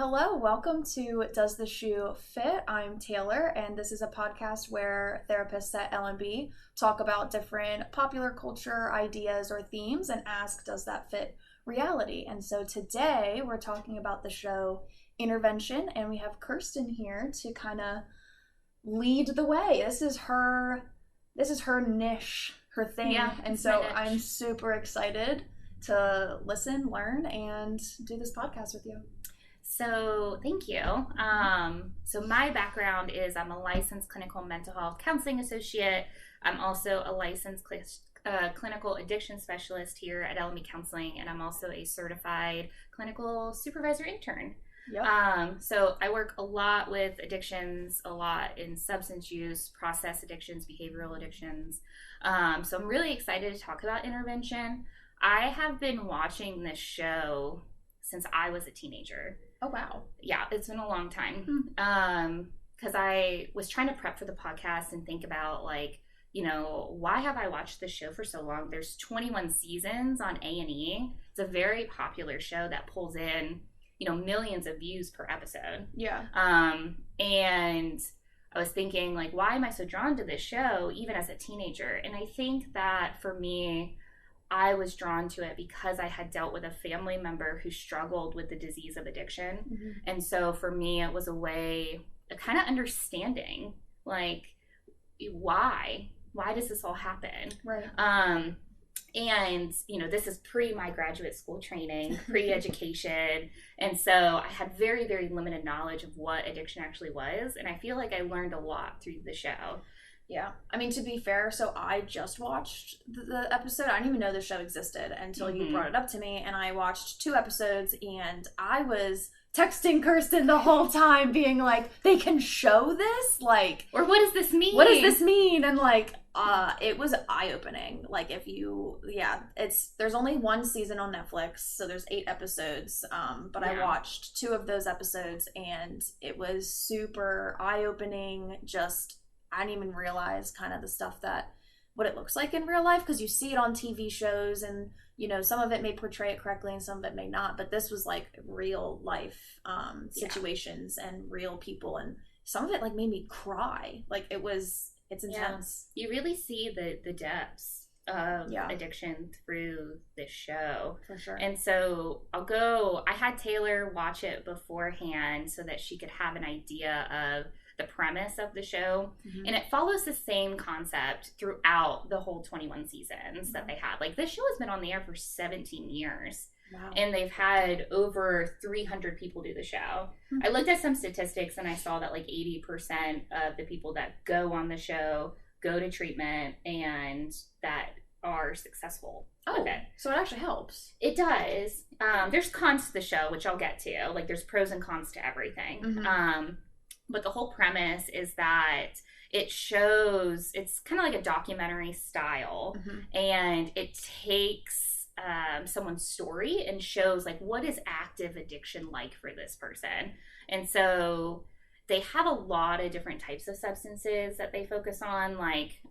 Hello, welcome to Does the Shoe Fit? I'm Taylor, and this is a podcast where therapists at L&B talk about different popular culture ideas or themes and ask, does that fit reality? And so today we're talking about the show Intervention, and we have Kirsten here to kind of lead the way. This is her niche, her thing. Yeah, and so I'm super excited to listen, learn, and do this podcast with you. So thank you. So my background is I'm a licensed clinical mental health counseling associate. I'm also a licensed clinical addiction specialist here at L&B Counseling, and I'm also a certified clinical supervisor intern. Yep. So I work a lot with addictions, a lot in substance use, process addictions, behavioral addictions. So I'm really excited to talk about intervention. I have been watching this show since I was a teenager. Oh, wow. Yeah, it's been a long time. Because I was trying to prep for the podcast and think about, like, you know, why have I watched this show for so long? There's 21 seasons on A&E. It's a very popular show that pulls in, you know, millions of views per episode. Yeah. And I was thinking, like, why am I so drawn to this show, even as a teenager? And I think that for me, I was drawn to it because I had dealt with a family member who struggled with the disease of addiction. Mm-hmm. And so for me, it was a way of kind of understanding, like, why does this all happen? Right. And, you know, this is pre my graduate school training, pre-education. And so I had very, very limited knowledge of what addiction actually was. And I feel like I learned a lot through the show. Yeah. I mean, to be fair, so I just watched the episode. I didn't even know the show existed until you brought it up to me. And I watched 2 episodes, and I was texting Kirsten the whole time being like, they can show this? Like, or what does this mean? What does this mean? And like, it was eye-opening. Like, there's only 1 season on Netflix, so there's 8 episodes. But I watched 2 of those episodes, and it was super eye-opening. I didn't even realize kind of the stuff what it looks like in real life, because you see it on TV shows, and you know, some of it may portray it correctly and some of it may not, but this was like real life situations and real people, and some of it like made me cry. Like it's intense. You really see the depths of addiction through this show. For sure. And so I had Taylor watch it beforehand so that she could have an idea of the premise of the show. Mm-hmm. And it follows the same concept throughout the whole 21 seasons that they had. Like, this show has been on the air for 17 years. Wow. And they've had over 300 people do the show. Mm-hmm. I looked at some statistics and I saw that like 80% of the people that go on the show go to treatment and that are successful with it. So it actually helps. It does. There's cons to the show, which I'll get to. Like, there's pros and cons to everything. Mm-hmm. But the whole premise is that it shows, it's kind of like a documentary style, and it takes someone's story and shows, like, what is active addiction like for this person. And so they have a lot of different types of substances that they focus on, like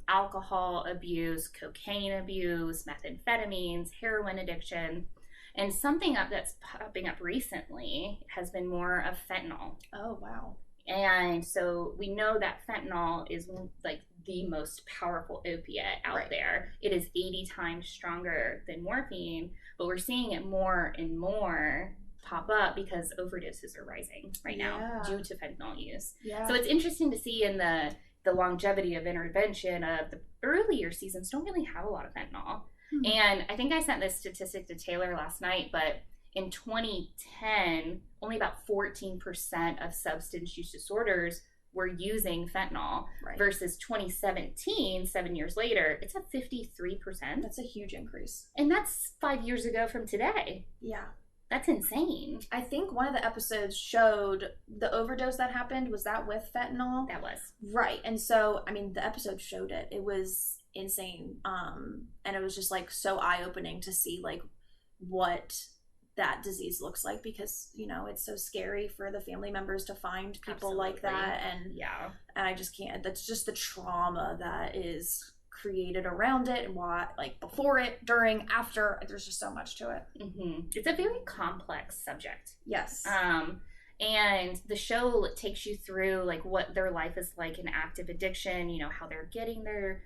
alcohol abuse, cocaine abuse, methamphetamines, heroin addiction. And something that's popping up recently has been more of fentanyl. Oh, wow. And so we know that fentanyl is like the most powerful opiate out there. It is 80 times stronger than morphine, but we're seeing it more and more pop up because overdoses are rising right now due to fentanyl use. Yeah. So it's interesting to see in the longevity of intervention of the earlier seasons don't really have a lot of fentanyl. And I think I sent this statistic to Taylor last night, but in 2010, only about 14% of substance use disorders were using fentanyl versus 2017, 7 years later, it's at 53%. That's a huge increase. And that's 5 years ago from today. Yeah. That's insane. I think one of the episodes showed the overdose that happened. Was that with fentanyl? That was. Right. And so, I mean, the episode showed it. It was insane. And it was just like so eye-opening to see like what that disease looks like, because you know it's so scary for the family members to find people like that, and I just can't. That's just the trauma that is created around it and what, like, before it, during, after. There's just so much to it. It's a very complex subject. Yes. And the show takes you through like what their life is like in active addiction, you know, how they're getting their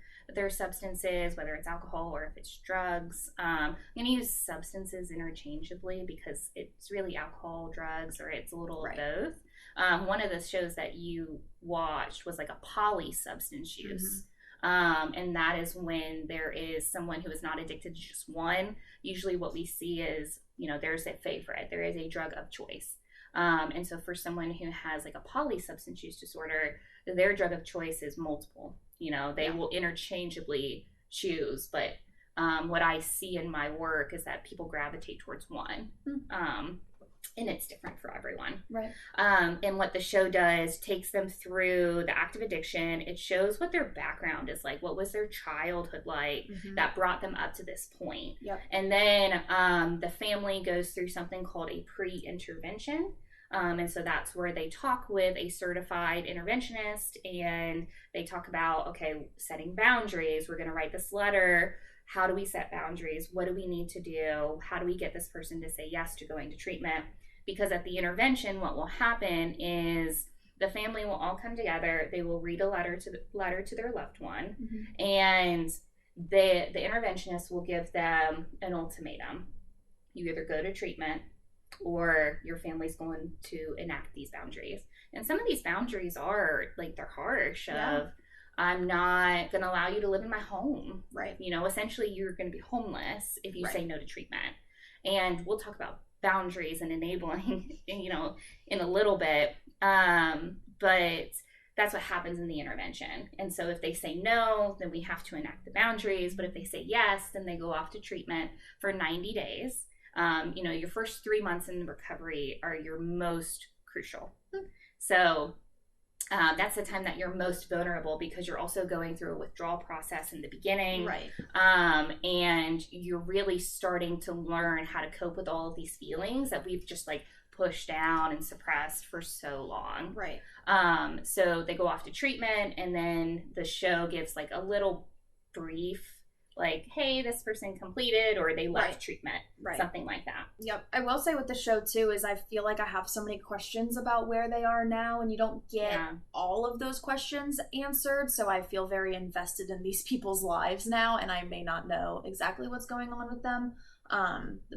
substances, whether it's alcohol or if it's drugs. I'm going to use substances interchangeably because it's really alcohol, drugs, or it's a little of both. One of the shows that you watched was like a poly substance use. And that is when there is someone who is not addicted to just one. Usually what we see is, you know, there's a favorite, there is a drug of choice. And so for someone who has like a poly substance use disorder, their drug of choice is multiple. You know, they will interchangeably choose, but what I see in my work is that people gravitate towards one. And it's different for everyone. Right. And what the show does takes them through the active addiction. It shows what their background is like. What was their childhood like that brought them up to this point? Yep. And then the family goes through something called a pre-intervention. And so that's where they talk with a certified interventionist and they talk about, okay, setting boundaries. We're going to write this letter. How do we set boundaries? What do we need to do? How do we get this person to say yes to going to treatment? Because at the intervention, what will happen is the family will all come together. They will read a letter to their loved one, and the interventionist will give them an ultimatum. You either go to treatment or your family's going to enact these boundaries. And some of these boundaries are like, they're harsh of, I'm not going to allow you to live in my home. Right. You know, essentially you're going to be homeless if you say no to treatment. And we'll talk about boundaries and enabling, you know, in a little bit. But that's what happens in the intervention. And so if they say no, then we have to enact the boundaries. But if they say yes, then they go off to treatment for 90 days. You know, your first 3 months in recovery are your most crucial. So that's the time that you're most vulnerable because you're also going through a withdrawal process in the beginning. Right. And you're really starting to learn how to cope with all of these feelings that we've just like pushed down and suppressed for so long. Right. So they go off to treatment and then the show gives like a little brief, like, hey, this person completed or they left treatment, something like that. Yep. I will say with the show too is I feel like I have so many questions about where they are now and you don't get all of those questions answered. So I feel very invested in these people's lives now and I may not know exactly what's going on with them.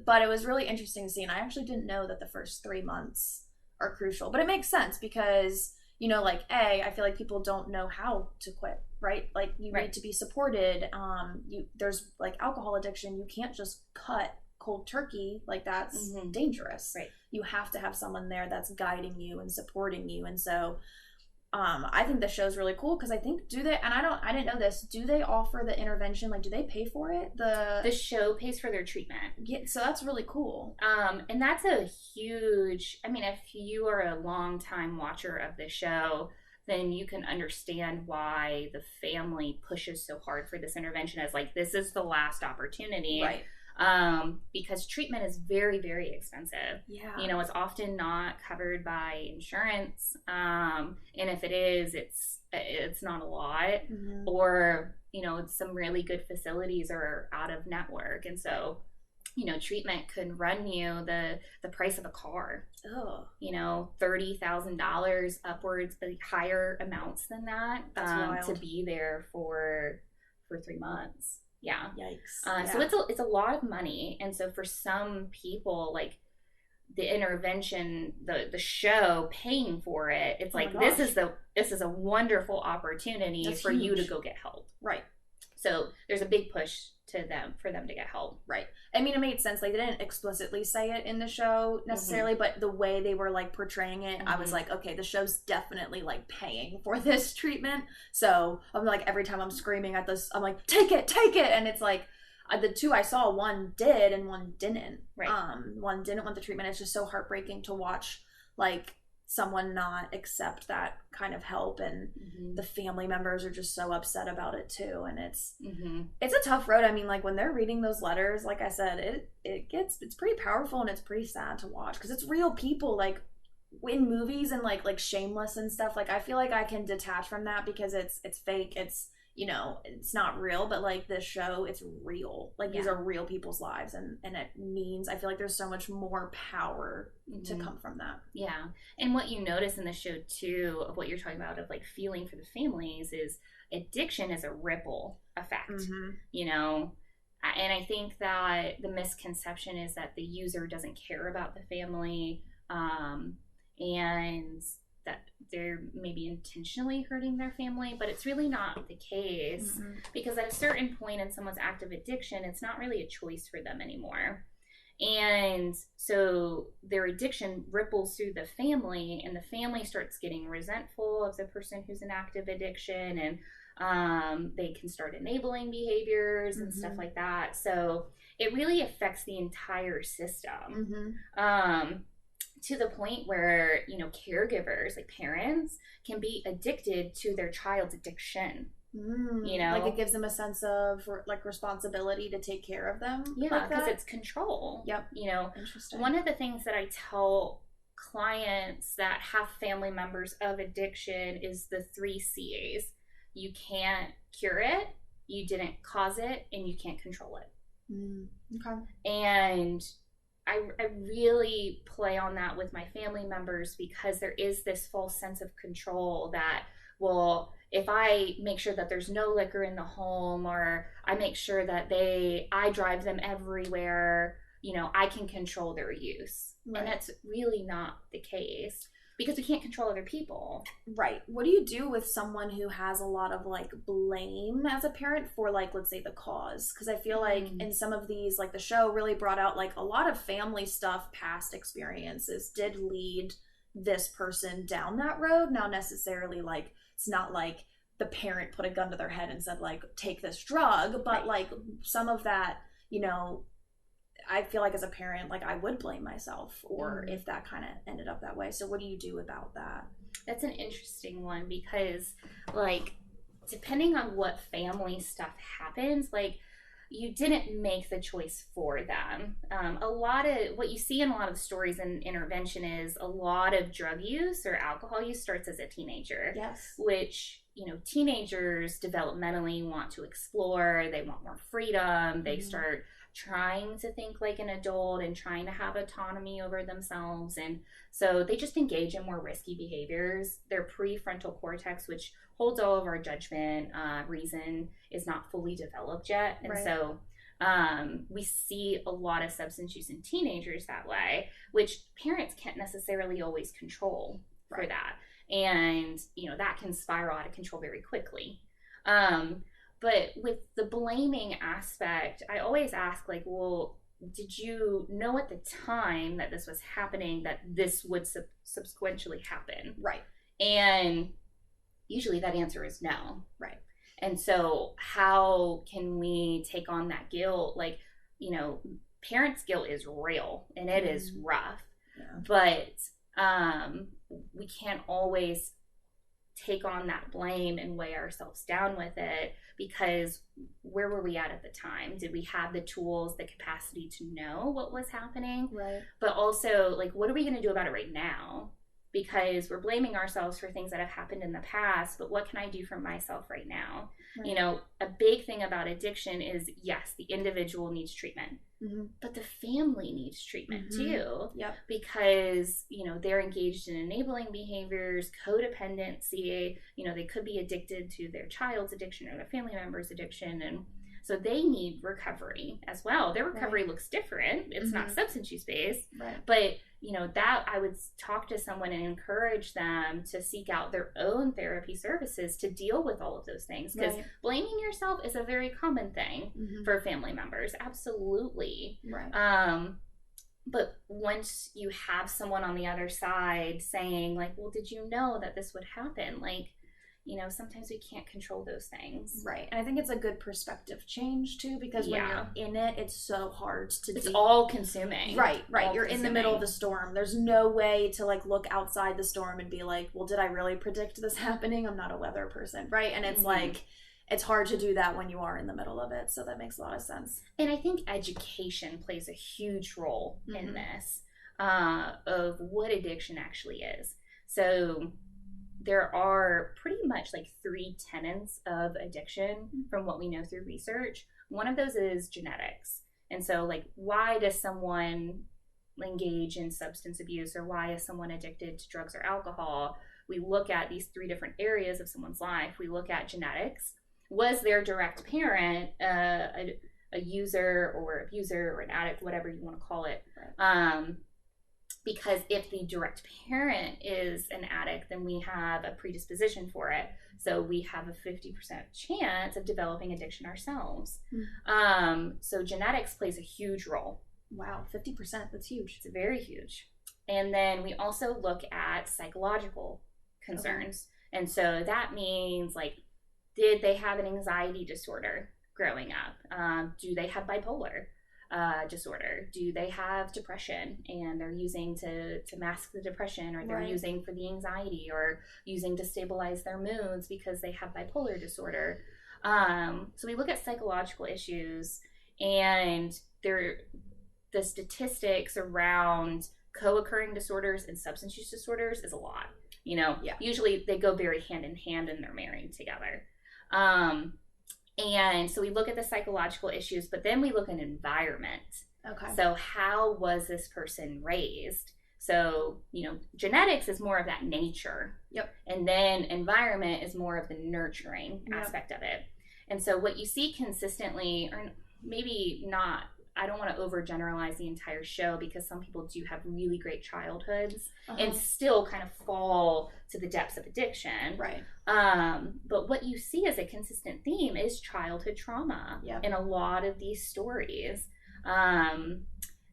But it was really interesting to see, and I actually didn't know that the first 3 months are crucial, but it makes sense because, you know, like I feel like people don't know how to quit, right? Like you need to be supported. There's like alcohol addiction. You can't just cut cold turkey. Like that's dangerous. Right. You have to have someone there that's guiding you and supporting you. And so, I think the show's really cool because I think I didn't know this. Do they offer the intervention? Like, do they pay for it? The show pays for their treatment. Yeah, so that's really cool. And that's a huge, I mean, if you are a long time watcher of the show, then you can understand why the family pushes so hard for this intervention as like, this is the last opportunity. Right. Because treatment is very, very expensive. Yeah. You know, it's often not covered by insurance. And if it is, it's not a lot. Or, you know, some really good facilities are out of network. And so, you know, treatment could run you the price of a car. You know, $30,000 upwards, higher amounts than that, to be there for 3 months. Yeah. Yikes. So it's a lot of money. And so for some people, like the intervention, the show paying for it, it's like, this is a wonderful opportunity for you to go get help. Right. So there's a big push for them to get help. Right. I mean, it made sense. Like, they didn't explicitly say it in the show necessarily, but the way they were like portraying it, I was like, okay, the show's definitely like paying for this treatment. So I'm like, every time I'm screaming at this, I'm like, take it. And it's like, the two I saw, one did and one didn't. Right. One didn't want the treatment. It's just so heartbreaking to watch, like, someone not accept that kind of help, and the family members are just so upset about it too, and it's a tough road. I mean, like, when they're reading those letters, like I said, it's pretty powerful and it's pretty sad to watch because it's real people. Like in movies and like Shameless and stuff, like I feel like I can detach from that because it's fake. It's, you know, it's not real, but like this show, it's real. Like these are real people's lives, and it means, I feel like there's so much more power to come from that. Yeah. And what you notice in the show too, of what you're talking about, of like feeling for the families, is addiction is a ripple effect, you know. And I think that the misconception is that the user doesn't care about the family, and that they're maybe intentionally hurting their family, but it's really not the case, because at a certain point in someone's active addiction, it's not really a choice for them anymore. And so their addiction ripples through the family, and the family starts getting resentful of the person who's in active addiction, and they can start enabling behaviors and stuff like that. So it really affects the entire system, to the point where, you know, caregivers, like parents, can be addicted to their child's addiction. You know, like it gives them a sense of like responsibility to take care of them. Yeah, because it's control. Yep. You know, interesting. One of the things that I tell clients that have family members of addiction is the 3 C's. You can't cure it, you didn't cause it, and you can't control it. Okay. And I really play on that with my family members, because there is this false sense of control that, well, if I make sure that there's no liquor in the home, or I make sure that I drive them everywhere, you know, I can control their use. Right. And that's really not the case, because we can't control other people. Right. What do you do with someone who has a lot of like blame as a parent for, like, let's say the cause? Because I feel like in some of these, like the show really brought out like a lot of family stuff, past experiences did lead this person down that road. Now necessarily, like, it's not like the parent put a gun to their head and said like, take this drug, but like some of that, you know, I feel like as a parent, like I would blame myself, or if that kind of ended up that way. So what do you do about that? That's an interesting one, because like, depending on what family stuff happens, like you didn't make the choice for them. A lot of what you see in a lot of stories in intervention is a lot of drug use or alcohol use starts as a teenager. Yes. Which, you know, teenagers developmentally want to explore, they want more freedom, they start trying to think like an adult and trying to have autonomy over themselves, and so they just engage in more risky behaviors. Their prefrontal cortex, which holds all of our judgment, reason, is not fully developed yet, and so we see a lot of substance use in teenagers that way, which parents can't necessarily always control for that, and you know, that can spiral out of control very quickly. But with the blaming aspect, I always ask, like, well, did you know at the time that this was happening that this would subsequently happen? Right. And usually that answer is no. Right. And so how can we take on that guilt? Like, you know, parents' guilt is real and it is rough, but we can't always take on that blame and weigh ourselves down with it, because where were we at the time? Did we have the tools, the capacity to know what was happening? Right. But also, like, what are we going to do about it right now? Because we're blaming ourselves for things that have happened in the past, but what can I do for myself right now? Right. You know, a big thing about addiction is, yes, the individual needs treatment, but the family needs treatment too. Yep. Because, you know, they're engaged in enabling behaviors, codependency, you know, they could be addicted to their child's addiction or their family member's addiction, and so they need recovery as well. Their recovery looks different. It's not substance use based, but you know, that I would talk to someone and encourage them to seek out their own therapy services to deal with all of those things. Because blaming yourself is a very common thing for family members. Absolutely. Right. But once you have someone on the other side saying, like, well, did you know that this would happen? Like, you know, sometimes we can't control those things. Right. And I think it's a good perspective change too, because when you're in it, it's so hard to It's all consuming. Right. You're in the middle of the storm. There's no way to like look outside the storm and be like, well, did I really predict this happening? I'm not a weather person. Right. And it's like, it's hard to do that when you are in the middle of it. So that makes a lot of sense. And I think education plays a huge role in this, of what addiction actually is. So there are pretty much like 3 tenets of addiction from what we know through research. One of those is genetics. And so like, why does someone engage in substance abuse, or why is someone addicted to drugs or alcohol? We look at these 3 different areas of someone's life. We look at genetics. Was their direct parent a user or abuser or an addict, whatever you want to call it? Because if the direct parent is an addict, then we have a predisposition for it. So we have a 50% chance of developing addiction ourselves. So genetics plays a huge role. Wow, 50%, that's huge. It's very huge. And then we also look at psychological concerns. Okay. And so that means like, did they have an anxiety disorder growing up? Do they have bipolar disorder? Do they have depression and they're using to mask the depression, or they're using for the anxiety, or using to stabilize their moods because they have bipolar disorder? So we look at psychological issues, and the statistics around co-occurring disorders and substance use disorders is a lot. You know, usually they go very hand in hand and they're married together. And so we look at the psychological issues, but then we look at environment. Okay. So how was this person raised? So, you know, genetics is more of that nature. Yep. And then environment is more of the nurturing aspect of it. And so what you see consistently, or maybe not, I don't want to overgeneralize the entire show, because some people do have really great childhoods and still kind of fall to the depths of addiction. Right. But what you see as a consistent theme is childhood trauma in a lot of these stories.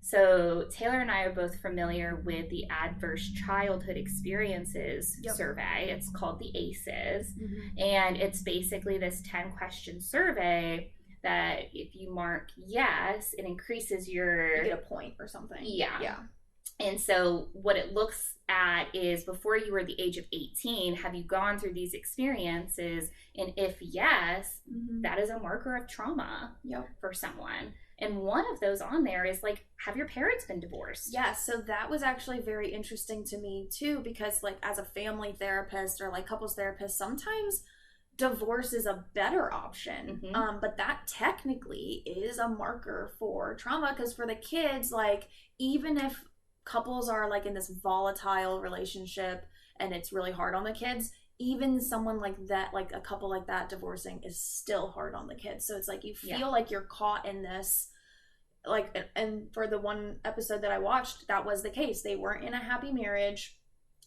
So Taylor and I are both familiar with the Adverse Childhood Experiences survey. It's called the ACEs. And it's basically this 10-question survey that if you mark yes, it increases You get a point or something. Yeah. And so what it looks at is, before you were the age of 18, have you gone through these experiences? And if yes, that is a marker of trauma for someone. And one of those on there is like, have your parents been divorced? Yeah, so that was actually very interesting to me too, because like as a family therapist or like couples therapist, sometimes divorce is a better option. But that technically is a marker for trauma, because for the kids, like, even if couples are like in this volatile relationship and it's really hard on the kids, even someone like that, like a couple like that divorcing, is still hard on the kids. So it's like you feel like you're caught in this, like, and for the one episode that I watched, that was the case. They weren't in a happy marriage.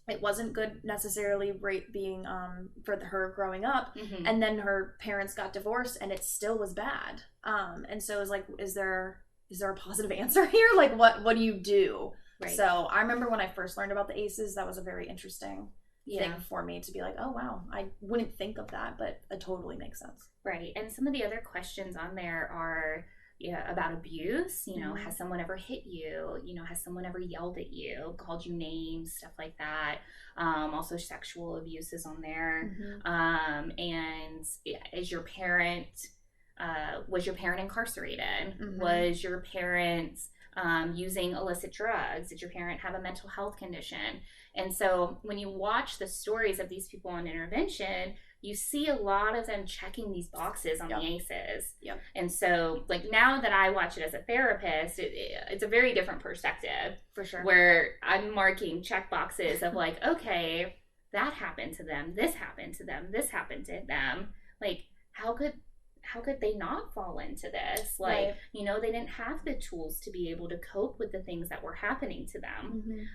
It wasn't good necessarily being for her growing up, and then her parents got divorced, and it still was bad. And so it was like, is there a positive answer here? Like, what do you do? Right. So I remember when I first learned about the ACEs, that was a very interesting thing for me to be like, oh wow, I wouldn't think of that, but it totally makes sense. Right. And some of the other questions on there are about abuse. You know, has someone ever hit you? You know, has someone ever yelled at you, called you names, stuff like that? Also sexual abuse is on there. And is your parent, was your parent incarcerated? Was your parent using illicit drugs? Did your parent have a mental health condition? And so when you watch the stories of these people on intervention, you see a lot of them checking these boxes on the ACEs. And so, like, now that I watch it as a therapist, it's a very different perspective. For sure. Where I'm marking check boxes of like, okay, that happened to them, this happened to them, this happened to them. Like, how could they not fall into this? Like, you know, they didn't have the tools to be able to cope with the things that were happening to them.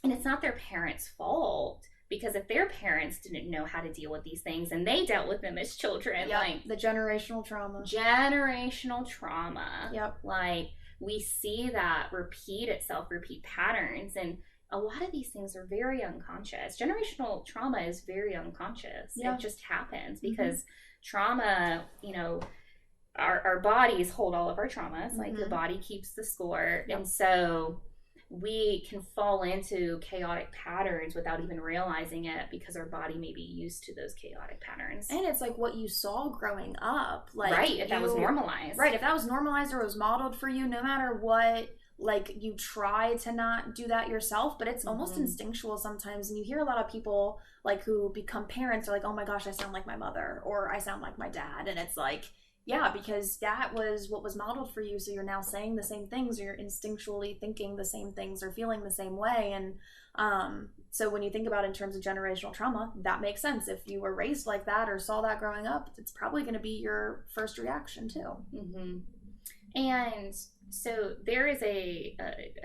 And it's not their parents' fault, because if their parents didn't know how to deal with these things and they dealt with them as children, like the generational trauma. Like, we see that repeat patterns, and a lot of these things are very unconscious. Generational trauma is very unconscious. It just happens because trauma, you know, our bodies hold all of our traumas. Like, the body keeps the score. And so we can fall into chaotic patterns without even realizing it, because our body may be used to those chaotic patterns. And it's like what you saw growing up. Like, if that was normalized. Right, if that was normalized or was modeled for you, no matter what like you try to not do that yourself, but it's almost instinctual sometimes. And you hear a lot of people like who become parents are like, oh my gosh, I sound like my mother, or I sound like my dad. And it's like, yeah, because that was what was modeled for you. So you're now saying the same things, or you're instinctually thinking the same things or feeling the same way. And so when you think about it in terms of generational trauma, that makes sense. If you were raised like that or saw that growing up, it's probably going to be your first reaction too. And so there is a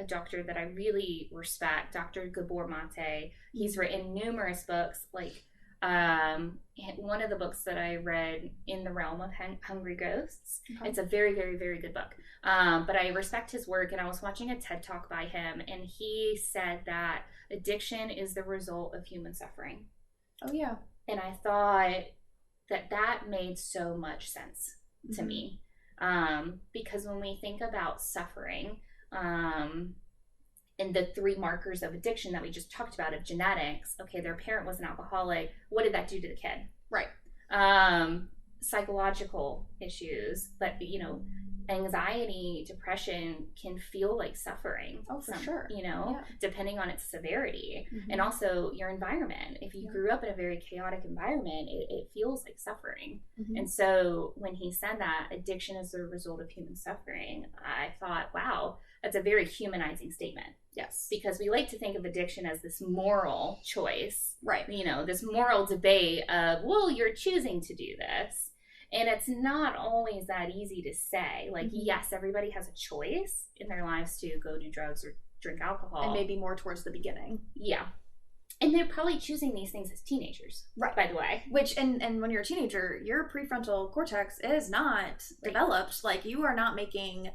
doctor that I really respect, Dr. Gabor Mate. He's written numerous books, like one of the books that I read, In the Realm of Hungry Ghosts. It's a very, very, very good book. But I respect his work, and I was watching a TED Talk by him, and he said that addiction is the result of human suffering. Oh, yeah. And I thought that made so much sense to me. Because when we think about suffering, and the 3 markers of addiction that we just talked about of genetics, okay, their parent was an alcoholic. What did that do to the kid? Right. Psychological issues, but anxiety, depression can feel like suffering. Oh, for sure. Depending on its severity. And also your environment. If you grew up in a very chaotic environment, it feels like suffering. And so when he said that addiction is the result of human suffering, I thought, wow, that's a very humanizing statement. Yes. Because we like to think of addiction as this moral choice. Right. This moral debate of, well, you're choosing to do this. And it's not always that easy to say. Like, yes, everybody has a choice in their lives to go do drugs or drink alcohol. And maybe more towards the beginning. Yeah. And they're probably choosing these things as teenagers. Right. By the way. Which, and when you're a teenager, your prefrontal cortex is not developed. Like, you are not making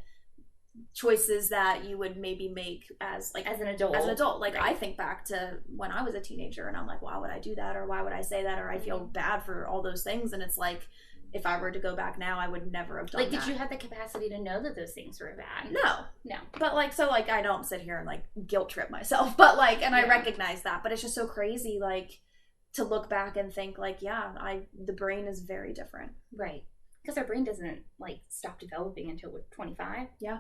choices that you would maybe make as an adult. Like, I think back to when I was a teenager, and I'm like, why would I do that? Or why would I say that? Or I feel bad for all those things. And it's like, if I were to go back now, I would never have done that. Did you have the capacity to know that those things were bad? No. But I don't sit here and guilt trip myself. But I recognize that. But it's just so crazy, to look back and think the brain is very different. Right. Because our brain doesn't stop developing until we're 25. Yeah.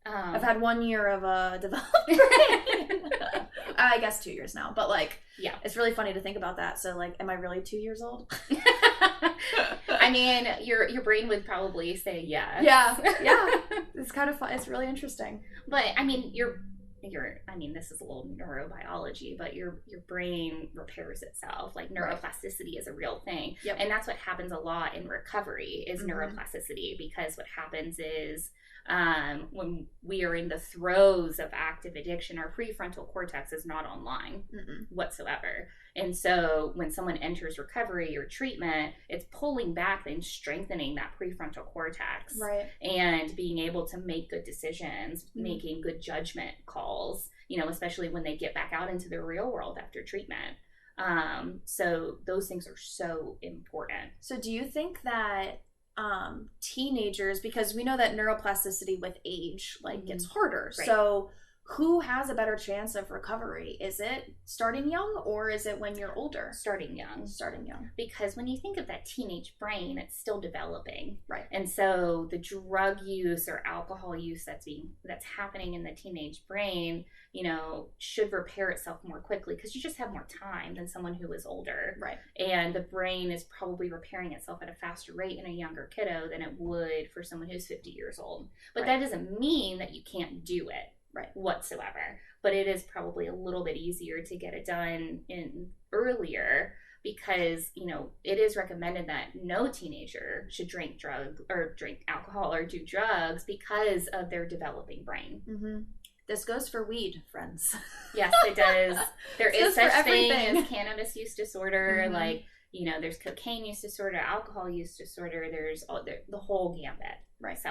I've had 1 year of development. I guess 2 years now, but it's really funny to think about that. So am I really 2 years old? I mean, your brain would probably say yes. Yeah. It's kind of fun. It's really interesting. But I mean, this is a little neurobiology, but your brain repairs itself. Neuroplasticity is a real thing. Yep. And that's what happens a lot in recovery is neuroplasticity, because what happens is when we are in the throes of active addiction, our prefrontal cortex is not online whatsoever. And so when someone enters recovery or treatment, it's pulling back and strengthening that prefrontal cortex. Right. And being able to make good decisions, making good judgment calls, especially when they get back out into the real world after treatment. So those things are so important. So do you think that teenagers, because we know that neuroplasticity with age gets harder, right. So who has a better chance of recovery? Is it starting young, or is it when you're older? Starting young. Because when you think of that teenage brain, it's still developing. Right. And so the drug use or alcohol use that's happening in the teenage brain, should repair itself more quickly, because you just have more time than someone who is older. Right. And the brain is probably repairing itself at a faster rate in a younger kiddo than it would for someone who's 50 years old. But that doesn't mean that you can't do it. Right. Whatsoever. But it is probably a little bit easier to get it done earlier, because it is recommended that no teenager should drink alcohol or do drugs because of their developing brain. This goes for weed, friends. Yes, it does. There is such thing as cannabis use disorder. There's cocaine use disorder, alcohol use disorder. There's the whole gambit. Right. So,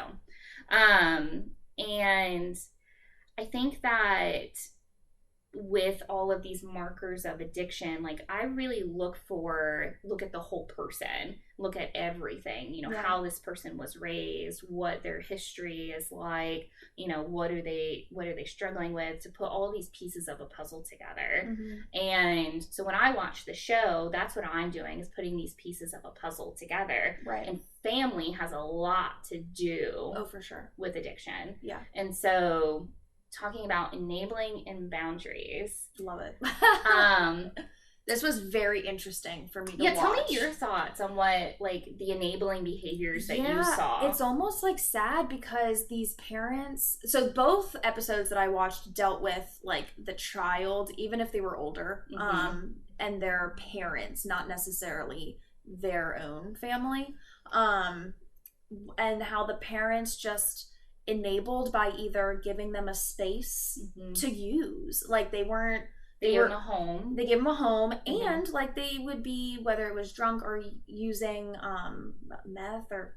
and I think that with all of these markers of addiction, I really look at the whole person, look at everything, how this person was raised, what their history is like, what are they struggling with, to put all these pieces of a puzzle together. And so when I watch the show, that's what I'm doing, is putting these pieces of a puzzle together. Right. And family has a lot to do. Oh, for sure. With addiction. Yeah. And so talking about enabling and boundaries. Love it. Um, This was very interesting for me to yeah, watch. tell me your thoughts on what, like, the enabling behaviors that you saw. It's almost like sad because these parents, so both episodes that I watched dealt with like the child, even if they were older, and their parents, not necessarily their own family, and how the parents just enabled by either giving them a space to use. Like they weren't, They gave them a home. They gave them a home, and like they would be, whether it was drunk or using meth, or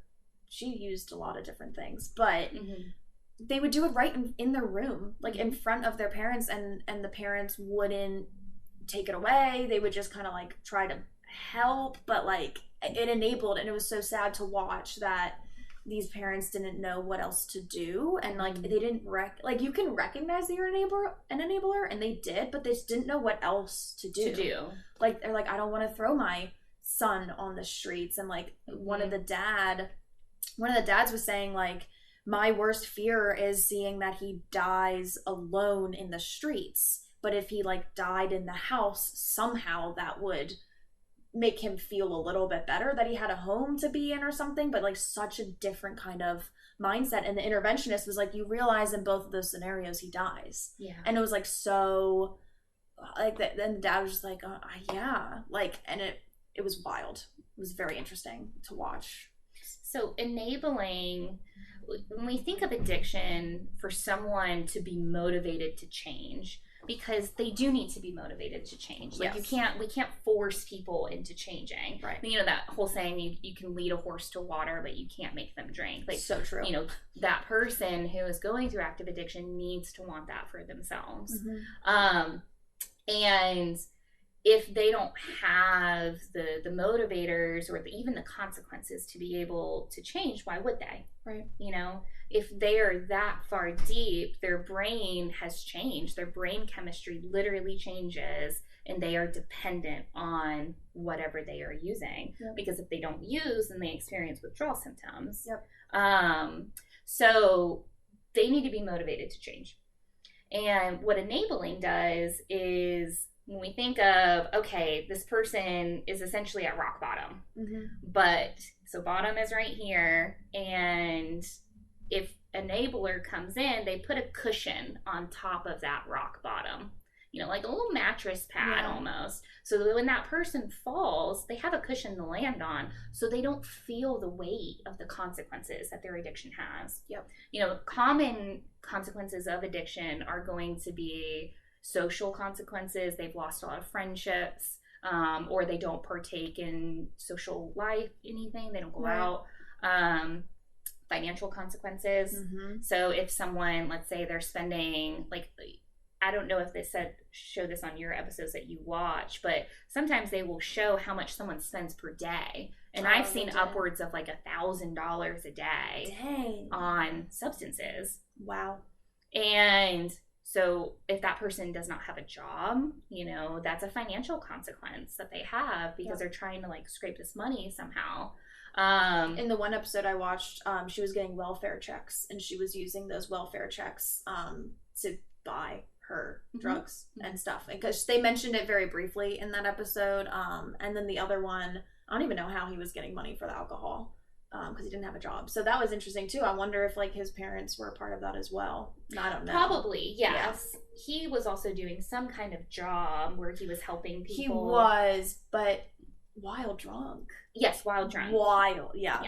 she used a lot of different things, but they would do it right in their room, like in front of their parents, and the parents wouldn't take it away. They would just kind of like try to help, but like it enabled, and it was so sad to watch that these parents didn't know what else to do, and like they didn't like you can recognize that you're an enabler, and they did, but they just didn't know what else to do. Like they're like, I don't want to throw my son on the streets, and like one of the dads was saying like, my worst fear is seeing that he dies alone in the streets, but if he like died in the house, somehow that would make him feel a little bit better that he had a home to be in or something. But like such a different kind of mindset, and the interventionist was like, you realize in both of those scenarios he dies. And it was like, so like that. Then the dad was just like, yeah, like, and it was wild. It was very interesting to watch. So enabling, when we think of addiction, for someone to be motivated to change, because they do need to be motivated to change. Like we can't force people into changing. Right. You know that whole saying, you can lead a horse to water, but you can't make them drink. Like, so true. You know, that person who is going through active addiction needs to want that for themselves. And if they don't have the motivators or even the consequences to be able to change, why would they? Right. You know, if they are that far deep, their brain has changed. Their brain chemistry literally changes, and they are dependent on whatever they are using. Because if they don't use, then they experience withdrawal symptoms. So they need to be motivated to change. And what enabling does is, when we think of, okay, this person is essentially at rock bottom, but so bottom is right here, and if enabler comes in, they put a cushion on top of that rock bottom, you know, like a little mattress pad almost, so that when that person falls, they have a cushion to land on, so they don't feel the weight of the consequences that their addiction has. You know, common consequences of addiction are going to be social consequences. They've lost a lot of friendships, or they don't partake in social life, anything. They don't go out. Financial consequences. So if someone, let's say they're spending, like, I don't know if they show this on your episodes that you watch, but sometimes they will show how much someone spends per day. And I've seen upwards of like $1,000 a day on substances. Wow. And so if that person does not have a job, you know, that's a financial consequence that they have, because they're trying to like scrape this money somehow. In the one episode I watched, she was getting welfare checks, and she was using those welfare checks to buy her drugs and stuff. Because they mentioned it very briefly in that episode. And then the other one, I don't even know how he was getting money for the alcohol, because he didn't have a job. So that was interesting too. I wonder if like his parents were a part of that as well. I don't know. Probably, yes. He was also doing some kind of job where he was helping people. He was, but wild drunk. Yes, wild drunk. Wild, yeah.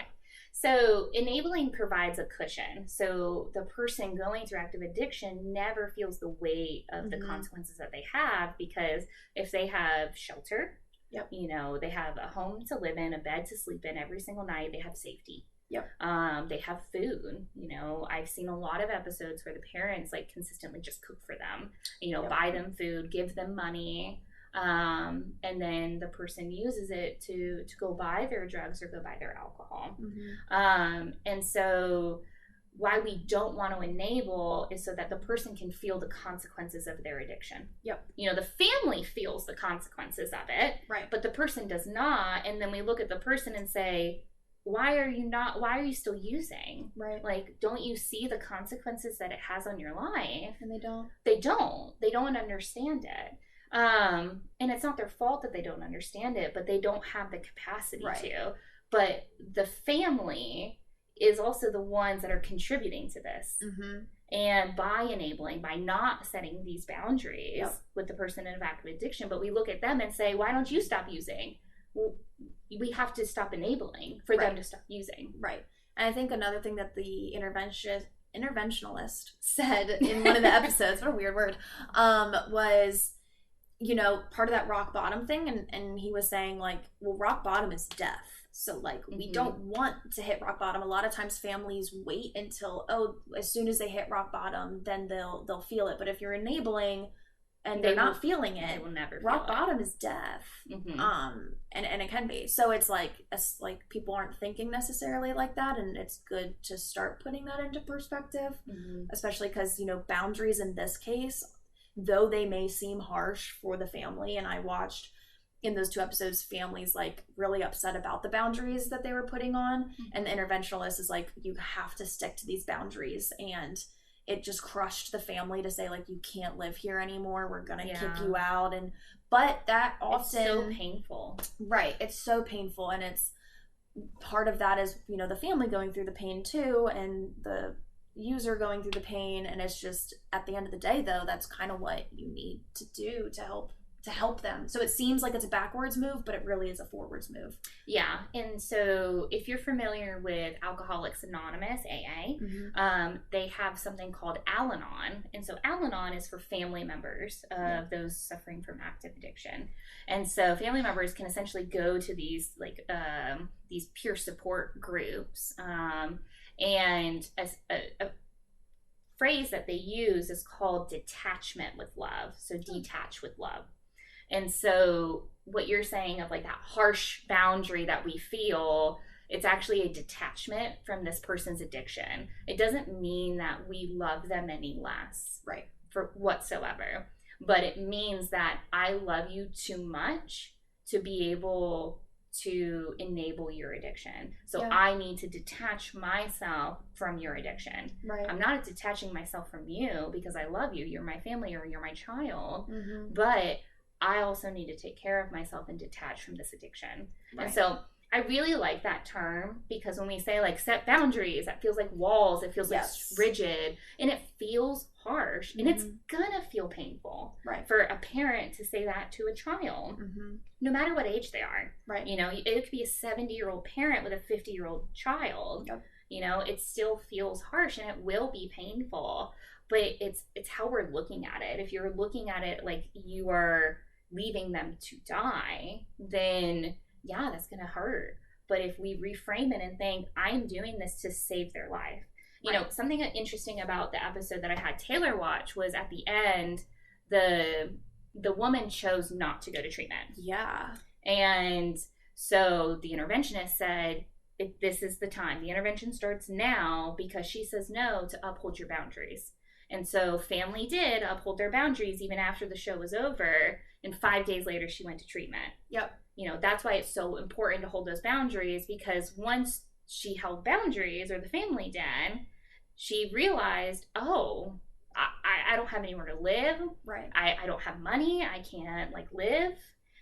So enabling provides a cushion. So the person going through active addiction never feels the weight of the consequences that they have, because if they have shelter, you know, they have a home to live in, a bed to sleep in every single night, they have safety. They have food. You know, I've seen a lot of episodes where the parents like consistently just cook for them, you know, buy them food, give them money. And then the person uses it to go buy their drugs or go buy their alcohol. And so why we don't want to enable is so that the person can feel the consequences of their addiction. You know, the family feels the consequences of it, but the person does not. And then we look at the person and say, why are you still using? Right. Like, don't you see the consequences that it has on your life? And They don't understand it. And it's not their fault that they don't understand it, but they don't have the capacity to. But the family is also the ones that are contributing to this. And by not setting these boundaries with the person in active addiction, but we look at them and say, why don't you stop using? Well, we have to stop enabling for them to stop using. Right. And I think another thing that the interventionalist said in one of the episodes, what a weird word, was, you know, part of that rock bottom thing. And he was saying, like, well, rock bottom is death. So, like, we don't want to hit rock bottom. A lot of times families wait until, as soon as they hit rock bottom, then they'll feel it. But if you're enabling and they're not feeling it, they will never rock bottom is death. And it can be. So it's like people aren't thinking necessarily like that, and it's good to start putting that into perspective, especially because, you know, boundaries in this case, though they may seem harsh for the family, and I watched in those 2 episodes families like really upset about the boundaries that they were putting on, and the interventionalist is like, you have to stick to these boundaries, and it just crushed the family to say, like, you can't live here anymore, we're gonna kick you out. And but that often, it's so painful, right? It's so painful, and it's part of that is, you know, the family going through the pain too, and the user going through the pain. And it's just, at the end of the day though, that's kind of what you need to do to help them. So it seems like it's a backwards move, but it really is a forwards move. Yeah. And so if you're familiar with Alcoholics Anonymous, AA, they have something called Al-Anon. And so Al-Anon is for family members of those suffering from active addiction. And so family members can essentially go to these these peer support groups. And a phrase that they use is called detachment with love. So detach with love. And so what you're saying of like that harsh boundary that we feel, it's actually a detachment from this person's addiction. It doesn't mean that we love them any less, right, for whatsoever. But it means that I love you too much to be able to enable your addiction. So I need to detach myself from your addiction. Right. I'm not detaching myself from you because I love you. You're my family or you're my child. But I also need to take care of myself and detach from this addiction. Right. And so I really like that term, because when we say like set boundaries, that feels like walls, it feels like rigid, and it feels harsh, and it's gonna feel painful for a parent to say that to a child, no matter what age they are. Right. You know, it could be a 70-year-old parent with a 50-year-old child. You know, it still feels harsh and it will be painful, but it's how we're looking at it. If you're looking at it like you are leaving them to die, then yeah, that's gonna hurt. But if we reframe it and think, I'm doing this to save their life. You know, something interesting about the episode that I had Taylor watch was at the end, the woman chose not to go to treatment. Yeah. And so the interventionist said, this is the time. The intervention starts now, because she says no to uphold your boundaries. And so family did uphold their boundaries even after the show was over. And 5 days later, she went to treatment. Yep. You know, that's why it's so important to hold those boundaries, because once she held boundaries, or the family did, she realized, oh, I don't have anywhere to live. Right. I don't have money. I can't like live.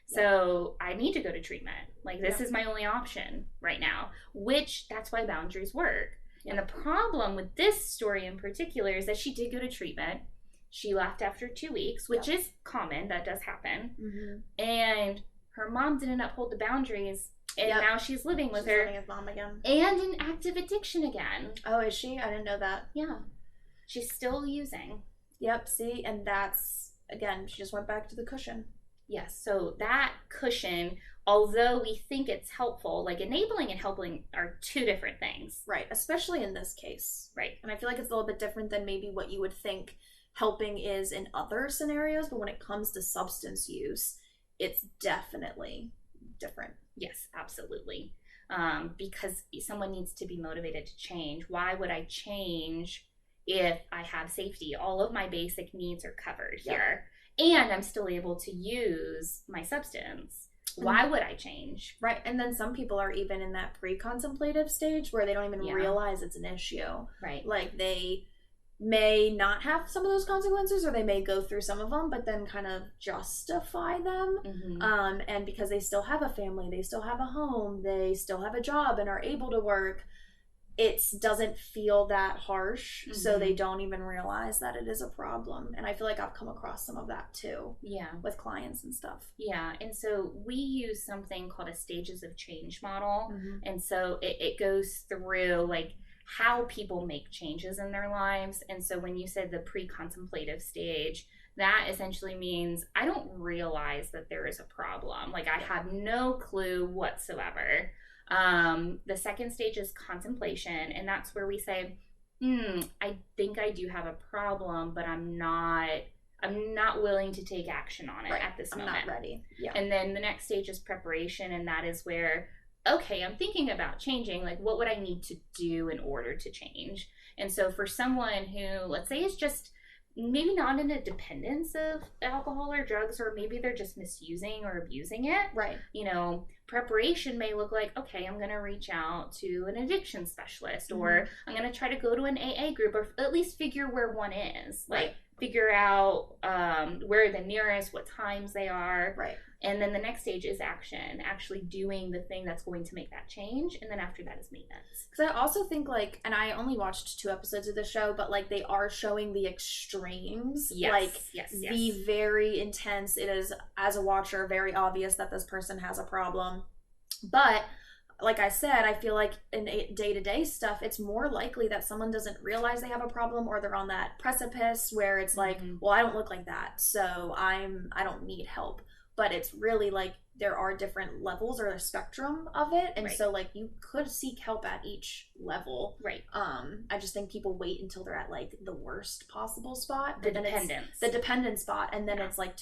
So I need to go to treatment. Like, this is my only option right now, which that's why boundaries work. And the problem with this story in particular is that she did go to treatment. She left after 2 weeks, which is common. That does happen. And her mom didn't uphold the boundaries. And now she's living with her. Living with mom again. And in active addiction again. Oh, is she? I didn't know that. Yeah. She's still using. Yep, see? And that's, again, she just went back to the cushion. Yes, so that cushion, although we think it's helpful, like enabling and helping are 2 different things. Right, especially in this case. Right. And I feel like it's a little bit different than maybe what you would think helping is in other scenarios, but when it comes to substance use, it's definitely different. Yes, absolutely. Because someone needs to be motivated to change. Why would I change if I have safety? All of my basic needs are covered here. And I'm still able to use my substance. Why would I change? Right. And then some people are even in that pre-contemplative stage where they don't even realize it's an issue. Right. Like they may not have some of those consequences, or they may go through some of them, but then kind of justify them. And because they still have a family, they still have a home, they still have a job and are able to work, it doesn't feel that harsh. So they don't even realize that it is a problem. And I feel like I've come across some of that too. Yeah. With clients and stuff. Yeah. And so we use something called a stages of change model. And so it goes through like how people make changes in their lives. And so when you said the pre-contemplative stage, that essentially means I don't realize that there is a problem. Like I have no clue whatsoever. The second stage is contemplation, and that's where we say, I think I do have a problem, but I'm not willing to take action on it at this moment. I'm not ready. Yeah. And then the next stage is preparation, and that is where, okay, I'm thinking about changing. Like, what would I need to do in order to change? And so for someone who, let's say, is just maybe not in a dependence of alcohol or drugs, or maybe they're just misusing or abusing it. Right. You know, preparation may look like, okay, I'm going to reach out to an addiction specialist, or I'm going to try to go to an AA group, or at least figure where one is. Like, figure out where the nearest, what times they are. Right. And then the next stage is action, actually doing the thing that's going to make that change. And then after that is maintenance. Because I also think, like, and I only watched 2 episodes of the show, but, like, they are showing the extremes. Yes, like, yes. The very intense. It is, as a watcher, very obvious that this person has a problem. But, like I said, I feel like in day-to-day stuff, it's more likely that someone doesn't realize they have a problem, or they're on that precipice where it's like, well, I don't look like that, so I don't need help. But it's really like there are different levels or a spectrum of it. And so like you could seek help at each level. Right. I just think people wait until they're at like the worst possible spot. The dependence. The dependent spot. And then it's like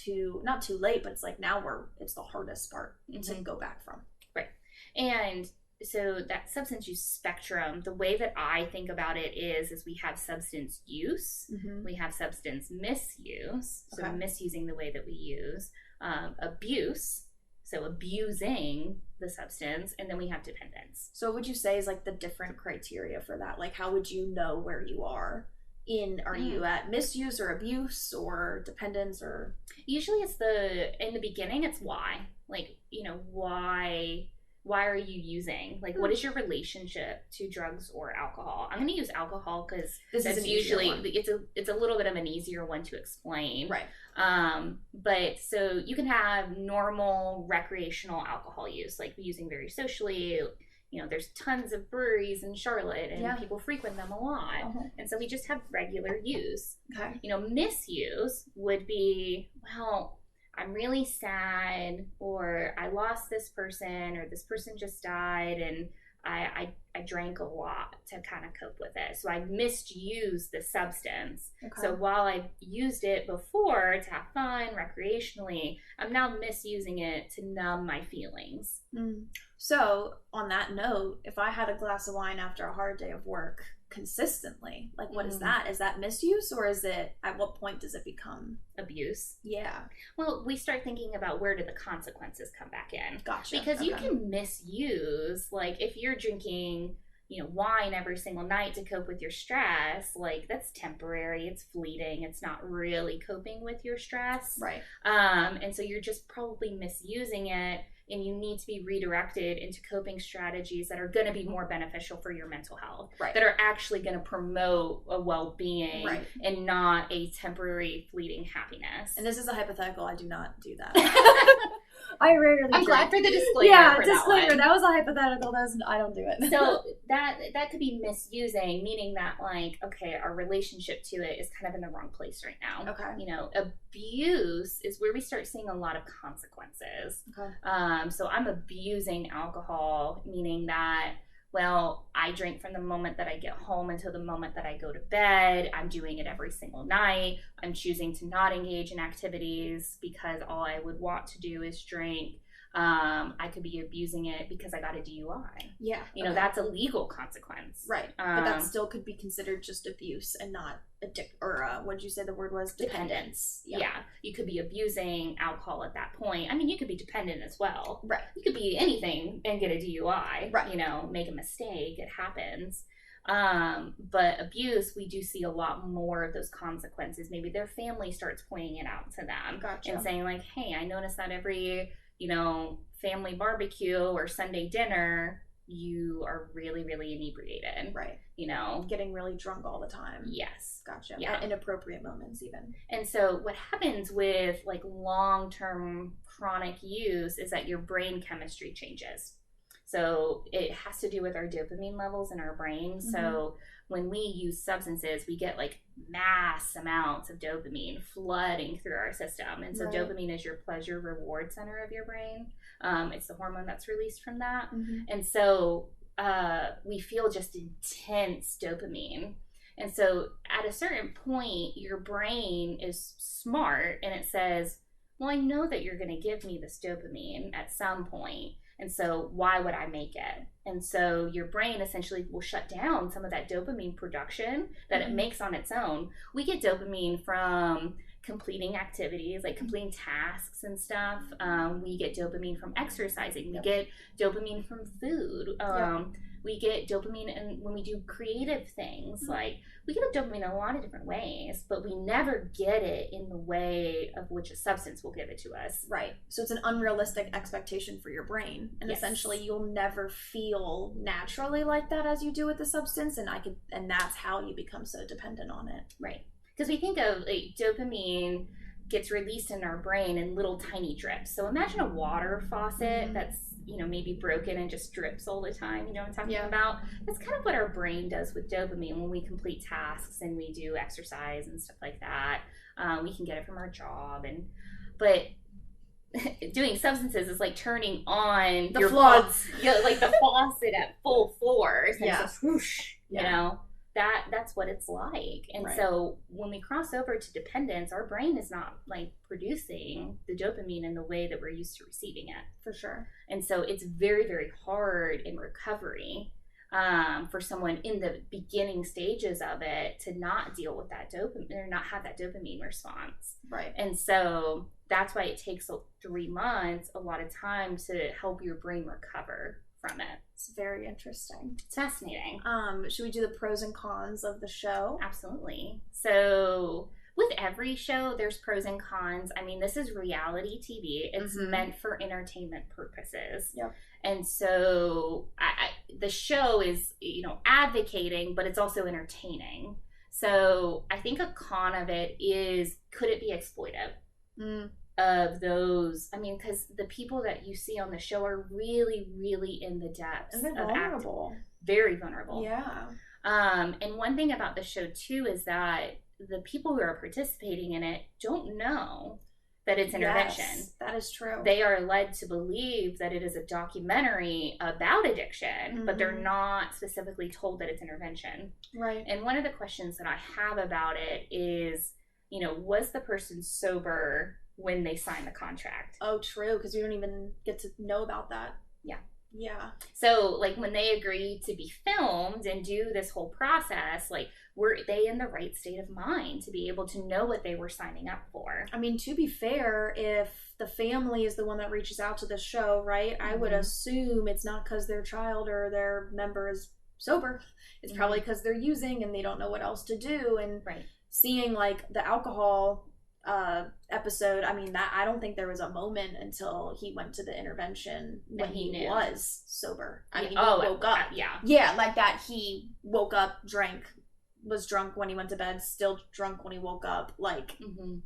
not too late, but it's like now it's the hardest part to go back from. Right. And so that substance use spectrum, the way that I think about it is we have substance use, we have substance misuse, so misusing the way that we use, abuse, so abusing the substance, and then we have dependence. So what would you say is like the different criteria for that? Like how would you know where you are? Are you at misuse or abuse or dependence? Or usually it's in the beginning it's why. Like, you know, why are you using? Like, what is your relationship to drugs or alcohol? I'm going to use alcohol because that's usually it's a little bit of an easier one to explain. Right. But so you can have normal recreational alcohol use, like using very socially. You know, there's tons of breweries in Charlotte, and people frequent them a lot. And so we just have regular use. Okay. You know, misuse would be, well, I'm really sad, or I lost this person, or this person just died, and I drank a lot to kind of cope with it. So I misused the substance. Okay. So while I used it before to have fun recreationally, I'm now misusing it to numb my feelings. So on that note, if I had a glass of wine after a hard day of work consistently, like what is that? Is that misuse, or is it, at what point does it become abuse? Yeah. Well, we start thinking about where do the consequences come back in. Gotcha. Because you can misuse, like if you're drinking, you know, wine every single night to cope with your stress, like that's temporary, it's fleeting, it's not really coping with your stress. Right. And so you're just probably misusing it, and you need to be redirected into coping strategies that are going to be more beneficial for your mental health, that are actually going to promote a well-being and not a temporary fleeting happiness. And this is a hypothetical. I do not do that. I rarely I'm drink. glad for the disclaimer. Yeah, for disclaimer. That was a hypothetical. I don't do it. So that could be misusing, meaning that like, okay, our relationship to it is kind of in the wrong place right now. Okay. You know, abuse is where we start seeing a lot of consequences. Okay. So I'm abusing alcohol, meaning that, well, I drink from the moment that I get home until the moment that I go to bed. I'm doing it every single night. I'm choosing to not engage in activities because all I would want to do is drink. I could be abusing it because I got a DUI. Yeah. You know, that's a legal consequence. Right. But that still could be considered just abuse and not what did you say the word was? Dependence. Yeah. You could be abusing alcohol at that point. I mean, you could be dependent as well. Right. You could be anything and get a DUI. Right. You know, make a mistake. It happens. But abuse, we do see a lot more of those consequences. Maybe their family starts pointing it out to them. Gotcha. And saying like, hey, I noticed that every, you know, family barbecue or Sunday dinner, you are really, really inebriated. Right. You know, getting really drunk all the time. Yes. Gotcha. Yeah. At inappropriate moments even. And so what happens with like long-term chronic use is that your brain chemistry changes. So it has to do with our dopamine levels in our brain. Mm-hmm. So when we use substances, we get like mass amounts of dopamine flooding through our system. And so dopamine is your pleasure reward center of your brain. It's the hormone that's released from that. Mm-hmm. And so we feel just intense dopamine. And so at a certain point, your brain is smart and it says, well, I know that you're going to give me this dopamine at some point. And so why would I make it? And so your brain essentially will shut down some of that dopamine production that it makes on its own. We get dopamine from completing activities, like completing tasks and stuff. We get dopamine from exercising. We get dopamine from food. We get dopamine when we do creative things. Like we get dopamine in a lot of different ways, but we never get it in the way of which a substance will give it to us. Right. So it's an unrealistic expectation for your brain. And essentially you'll never feel naturally like that as you do with the substance. And that's how you become so dependent on it. Right. Because we think of like dopamine gets released in our brain in little tiny drips. So imagine a water faucet that's, you know, maybe broken and just drips all the time. You know what I'm talking about? That's kind of what our brain does with dopamine when we complete tasks and we do exercise and stuff like that. We can get it from our job, but doing substances is like turning on the floods, like the faucet at full force, and yeah, just whoosh, you know. That's what it's like. And so when we cross over to dependence, our brain is not like producing the dopamine in the way that we're used to receiving it. For sure. And so it's very, very hard in recovery for someone in the beginning stages of it to not deal with that dopamine or not have that dopamine response. Right. And so that's why it takes 3 months a lot of time to help your brain recover from it. It's very interesting. It's fascinating. Should we do the pros and cons of the show? Absolutely. So with every show, there's pros and cons. I mean, this is reality TV. It's meant for entertainment purposes. Yep. And so the show is, you know, advocating, but it's also entertaining. So I think a con of it is, could it be exploitive? Of those, I mean, because the people that you see on the show are really, really in the depths and they're vulnerable. Very vulnerable. Yeah. And one thing about the show too is that the people who are participating in it don't know that it's intervention. Yes, that is true. They are led to believe that it is a documentary about addiction, but they're not specifically told that it's intervention. Right. And one of the questions that I have about it is, you know, was the person sober when they sign the contract? Oh, true, because we don't even get to know about that. Yeah. So, like, when they agree to be filmed and do this whole process, like, were they in the right state of mind to be able to know what they were signing up for? I mean, to be fair, if the family is the one that reaches out to the show, right, I would assume it's not because their child or their member is sober. It's probably because they're using and they don't know what else to do. And seeing, like, the alcohol episode, I mean, that I don't think there was a moment until he went to the intervention when he was sober. I mean, he woke up. Yeah, like that. He woke up, was drunk when he went to bed, still drunk when he woke up. Like,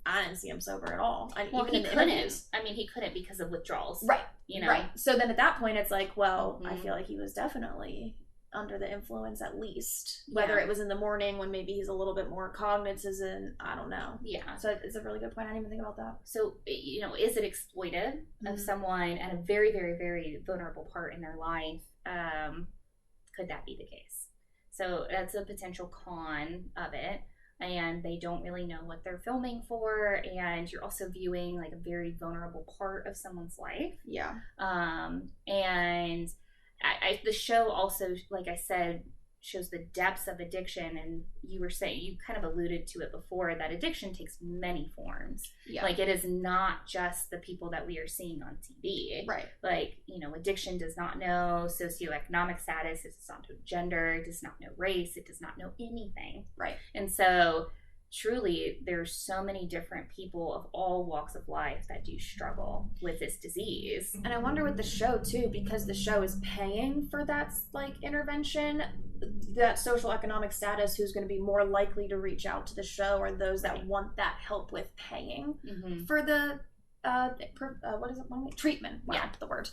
I didn't see him sober at all. Well, he couldn't. I mean, he couldn't because of withdrawals. Right. You know? Right. So then at that point, it's like, well, I feel like he was definitely under the influence, at least. Whether it was in the morning when maybe he's a little bit more cognizant, I don't know. Yeah. So it's a really good point. I didn't even think about that. So, you know, is it exploitive of someone at a very, very, very vulnerable part in their life? Could that be the case? So that's a potential con of it. and they don't really know what they're filming for, and you're also viewing like a very vulnerable part of someone's life. Yeah. And the show also, like I said, shows the depths of addiction, and you were saying, you kind of alluded to it before, that addiction takes many forms. Yeah. Like, it is not just the people that we are seeing on TV. Right. Like, you know, addiction does not know socioeconomic status, it does not know gender, it does not know race, it does not know anything. Right. And so truly, there's so many different people of all walks of life that do struggle with this disease. And I wonder with the show too, because the show is paying for that like intervention, that social economic status, who's going to be more likely to reach out to the show are those that want that help with paying for the what is it? Treatment. Wow, Yeah. the word.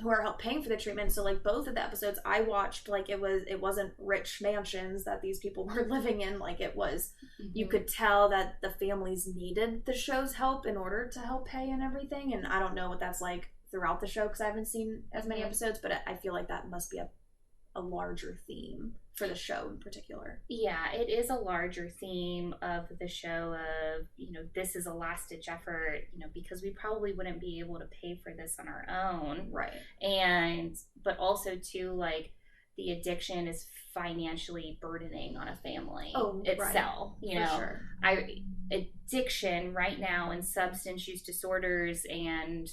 Who are paying for the treatment. So like both of the episodes I watched, like it wasn't rich mansions that these people were living in. Like it was, you could tell that the families needed the show's help in order to help pay and everything. And I don't know what that's like throughout the show because I haven't seen as many episodes, but I feel like that must be a larger theme for the show in particular. Yeah, it is a larger theme of the show of, you know, this is a last ditch effort, you know, because we probably wouldn't be able to pay for this on our own. Right. But also too, like, the addiction is financially burdening on a family itself. Right. You know, sure. Addiction right now and substance use disorders and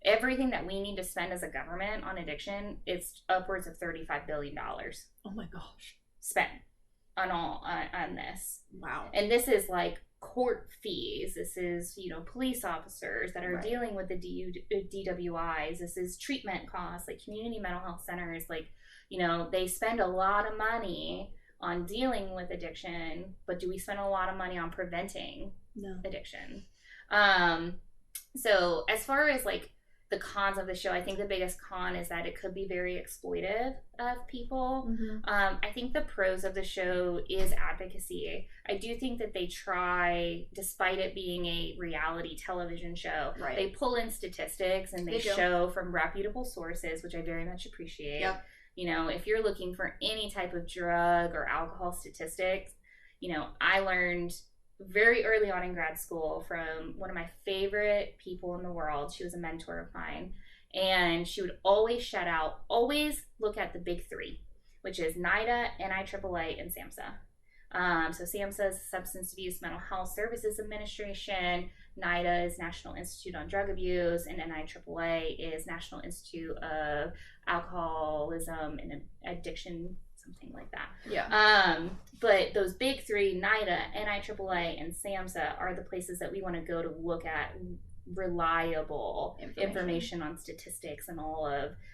everything that we need to spend as a government on addiction, it's upwards of $35 billion. Oh my gosh. Spent on this. Wow. And this is like court fees. This is, you know, police officers that are dealing with the DWIs. This is treatment costs, like community mental health centers. Like, you know, they spend a lot of money on dealing with addiction, but do we spend a lot of money on preventing addiction? So as far as like the cons of the show, I think the biggest con is that it could be very exploitive of people. I think the pros of the show is advocacy. I do think that they try, despite it being a reality television show, they pull in statistics and they show from reputable sources, which I very much appreciate. Yep. You know, if you're looking for any type of drug or alcohol statistics, you know, I learned very early on in grad school from one of my favorite people in the world. She was a mentor of mine, and she would always always look at the big three, which is NIDA, NIAAA, and SAMHSA. So SAMHSA is Substance Abuse Mental Health Services Administration, NIDA is National Institute on Drug Abuse, and NIAAA is National Institute of Alcoholism and Addiction, something like that. Yeah. But those big three, NIDA, NIAAA, and SAMHSA, are the places that we want to go to look at reliable information on statistics and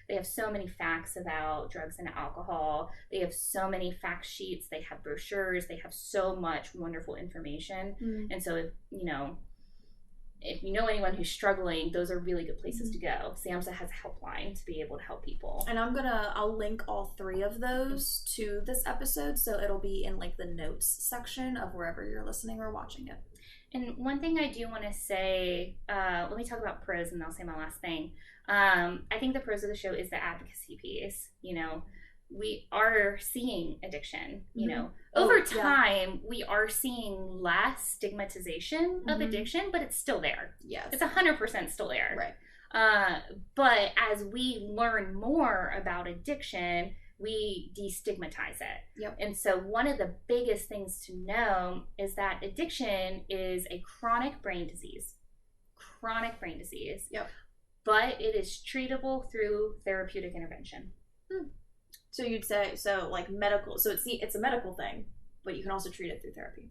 they have so many facts about drugs and alcohol. They have so many fact sheets. They have brochures. They have so much wonderful information. And so if you know anyone who's struggling, those are really good places to go. SAMHSA has a helpline to be able to help people. And I'll link all three of those to this episode, so it'll be in like the notes section of wherever you're listening or watching it. And one thing I do want to say, let me talk about pros and then I'll say my last thing. I think the pros of the show is the advocacy piece. You know, we are seeing addiction, you know, over time, we are seeing less stigmatization of addiction, but it's still there. Yes. It's 100% still there. Right. But as we learn more about addiction, we destigmatize it. Yep. And so one of the biggest things to know is that addiction is a chronic brain disease. Yep. But it is treatable through therapeutic intervention. So you'd say, like medical, so it's a medical thing, but you can also treat it through therapy.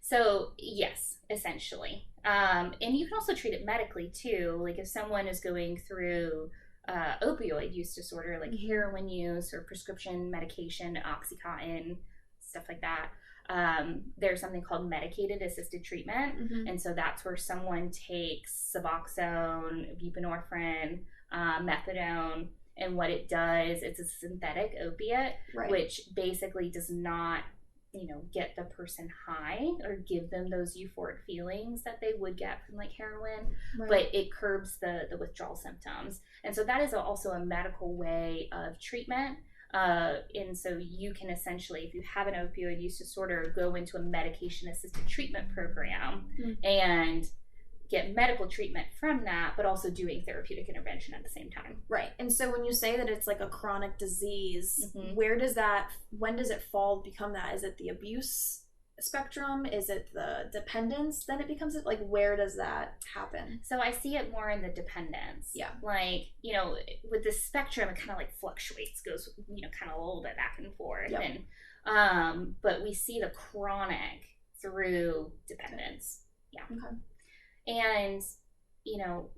So yes, essentially. And you can also treat it medically too. Like if someone is going through opioid use disorder, like heroin use or prescription medication, Oxycontin, stuff like that. There's something called medicated assisted treatment. And so that's where someone takes Suboxone, buprenorphine, methadone, and what it does, it's a synthetic opiate, which basically does not, get the person high or give them those euphoric feelings that they would get from like heroin, but it curbs the withdrawal symptoms. And so that is also a medical way of treatment. And so you can essentially, if you have an opioid use disorder, go into a medication-assisted treatment program and get medical treatment from that, but also doing therapeutic intervention at the same time. Right. And so when you say that it's like a chronic disease, when does it become that? Is it the abuse spectrum? Is it the dependence? Then it becomes like, where does that happen? So I see it more in the dependence. Yeah. Like, with the spectrum, it kind of like fluctuates, goes, kind of a little bit back and forth. Yep. And, but we see the chronic through dependence. Yeah. Okay. And,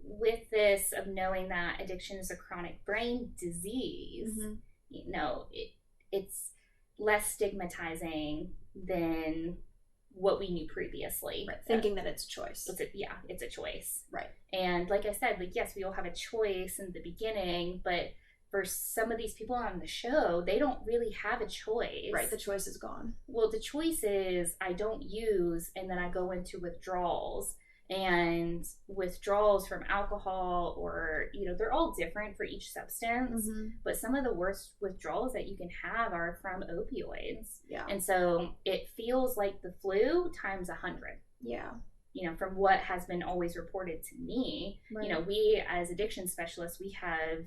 with this of knowing that addiction is a chronic brain disease, it's less stigmatizing than what we knew previously. Right. Thinking that it's choice. It's a choice. Right. And like I said, yes, we all have a choice in the beginning, but for some of these people on the show, they don't really have a choice. Right. The choice is gone. Well, the choice is I don't use, and then I go into withdrawals. And withdrawals from alcohol, or they're all different for each substance, but some of the worst withdrawals that you can have are from opioids. Yeah. And so it feels like the flu times 100. Yeah. From what has been always reported to me. Right. We as addiction specialists, we have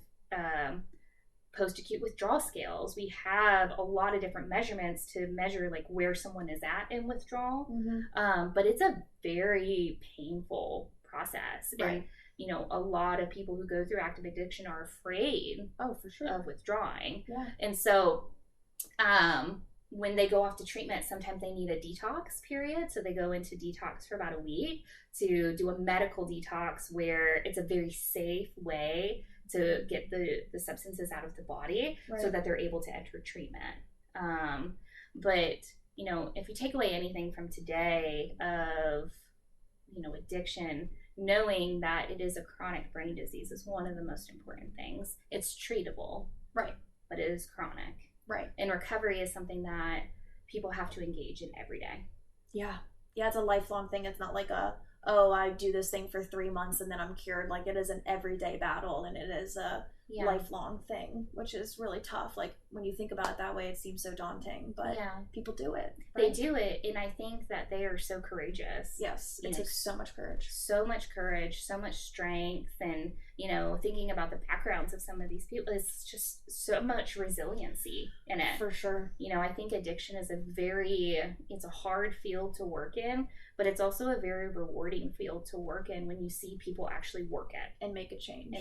post-acute withdrawal scales. We have a lot of different measurements to measure like where someone is at in withdrawal. But it's a very painful process. Right. And a lot of people who go through active addiction are afraid for sure of withdrawing. Yeah. And so when they go off to treatment, sometimes they need a detox period. So they go into detox for about a week to do a medical detox where it's a very safe way to get the substances out of the body, right, so that they're able to enter treatment. But, if you take away anything from today of, addiction, knowing that it is a chronic brain disease is one of the most important things. It's treatable. Right. But it is chronic. Right. And recovery is something that people have to engage in every day. Yeah. Yeah, it's a lifelong thing. It's not like I do this thing for 3 months and then I'm cured. Like, it is an everyday battle, and it is a lifelong thing, which is really tough. Like, when you think about it that way, it seems so daunting, but people do it. Right? They do it, and I think that they are so courageous. Yes, it takes so much courage. So much courage, so much strength, and, thinking about the backgrounds of some of these people, it's just so much resiliency in it. For sure. I think addiction is it's a hard field to work in, but it's also a very rewarding field to work in when you see people actually work it. And make a change.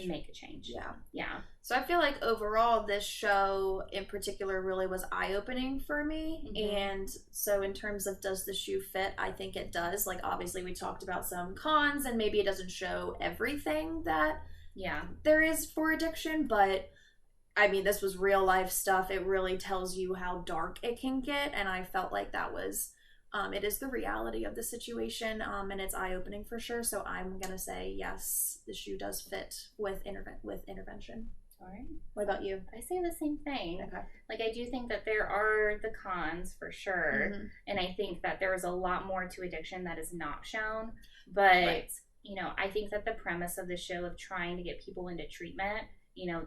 Yeah. Yeah. So I feel like overall this show in particular really was eye-opening for me. And so in terms of does the shoe fit, I think it does. Like, obviously we talked about some cons, and maybe it doesn't show everything that there is for addiction, but I mean, this was real life stuff. It really tells you how dark it can get, and I felt like that was it is the reality of the situation, and it's eye-opening for sure. So I'm gonna say yes, the shoe does fit with intervention. All right. What about you? I say the same thing. Okay. Like, I do think that there are the cons for sure, and I think that there is a lot more to addiction that is not shown. But I think that the premise of the show of trying to get people into treatment,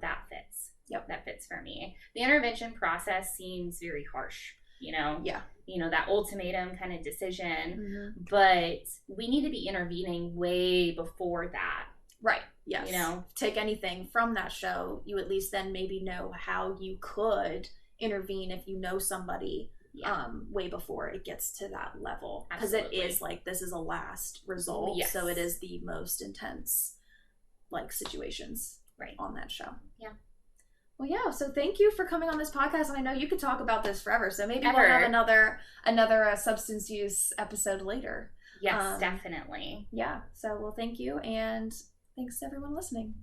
that fits. Yep. That fits for me. The intervention process seems very harsh. That ultimatum kind of decision, but we need to be intervening way before that. Right. Yes. Take anything from that show, you at least then maybe know how you could intervene if you know somebody way before it gets to that level. Because it is like, this is a last result. Yes. So it is the most intense situations on that show. Yeah. Well, yeah, so thank you for coming on this podcast, and I know you could talk about this forever, so maybe we'll have another substance use episode later. Yes, definitely. Yeah, so well, thank you, and thanks to everyone listening.